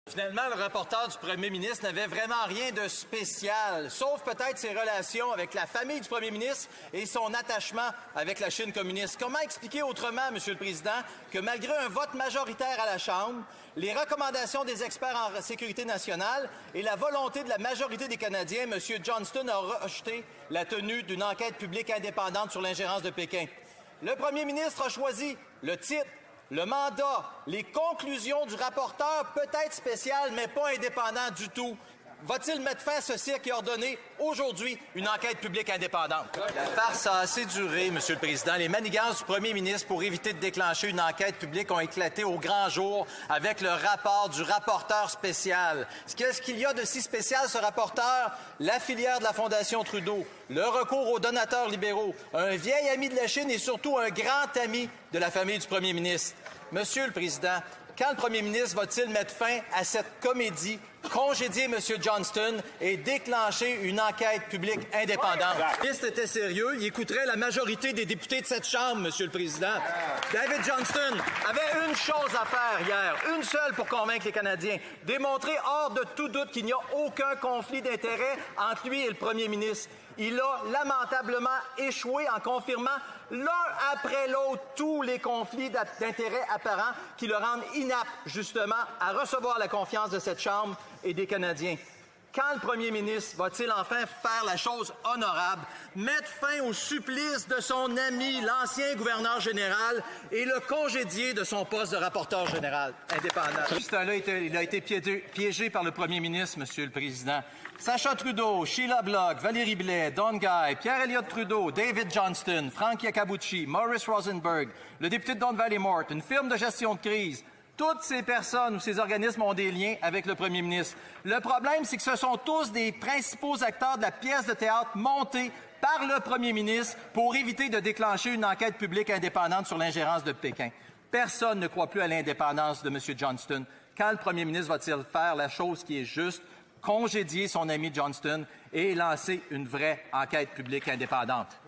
Finalement, le rapporteur du premier ministre n'avait vraiment rien de spécial, sauf peut-être ses relations avec la famille du premier ministre et son attachement avec la Chine communiste. Comment expliquer autrement, Monsieur le Président, que malgré un vote majoritaire à la Chambre, les recommandations des experts en sécurité nationale et la volonté de la majorité des Canadiens, M. Johnston a rejeté la tenue d'une enquête publique indépendante sur l'ingérence de Pékin. Le premier ministre a choisi le titre, le mandat, les conclusions du rapporteur, peut-être spécial, mais pas indépendant du tout. Va-t-il mettre fin à ce cirque et ordonner aujourd'hui une enquête publique indépendante? La farce a assez duré, Monsieur le Président. Les manigances du premier ministre pour éviter de déclencher une enquête publique ont éclaté au grand jour avec le rapport du rapporteur spécial. Qu'est-ce qu'il y a de si spécial, ce rapporteur? La filière de la Fondation Trudeau, le recours aux donateurs libéraux, un vieil ami de la Chine et surtout un grand ami de la famille du premier ministre. Monsieur le Président, quand le premier ministre va-t-il mettre fin à cette comédie, congédier M. Johnston et déclencher une enquête publique indépendante? Le ministre était sérieux, il écouterait la majorité des députés de cette Chambre, Monsieur le Président. David Johnston avait une chose à faire hier, une seule pour convaincre les Canadiens, démontrer hors de tout doute qu'il n'y a aucun conflit d'intérêts entre lui et le premier ministre. Il a lamentablement échoué en confirmant l'un après l'autre tous les conflits d'intérêts apparents qui le rendent inapte, justement, à recevoir la confiance de cette Chambre et des Canadiens. Quand le premier ministre va-t-il enfin faire la chose honorable, mettre fin au supplice de son ami, l'ancien gouverneur général, et le congédier de son poste de rapporteur général indépendant? Justin-là, il a été piégé par le premier ministre, Monsieur le Président. Sacha Trudeau, Sheila Block, Valérie Blais, Don Guy, Pierre-Éliott Trudeau, David Johnston, Frank Yakabuchi, Maurice Rosenberg, le député de Don Valley Mort, une firme de gestion de crise. Toutes ces personnes ou ces organismes ont des liens avec le premier ministre. Le problème, c'est que ce sont tous des principaux acteurs de la pièce de théâtre montée par le premier ministre pour éviter de déclencher une enquête publique indépendante sur l'ingérence de Pékin. Personne ne croit plus à l'indépendance de M. Johnston. Quand le premier ministre va-t-il faire la chose qui est juste, congédier son ami Johnston et lancer une vraie enquête publique indépendante?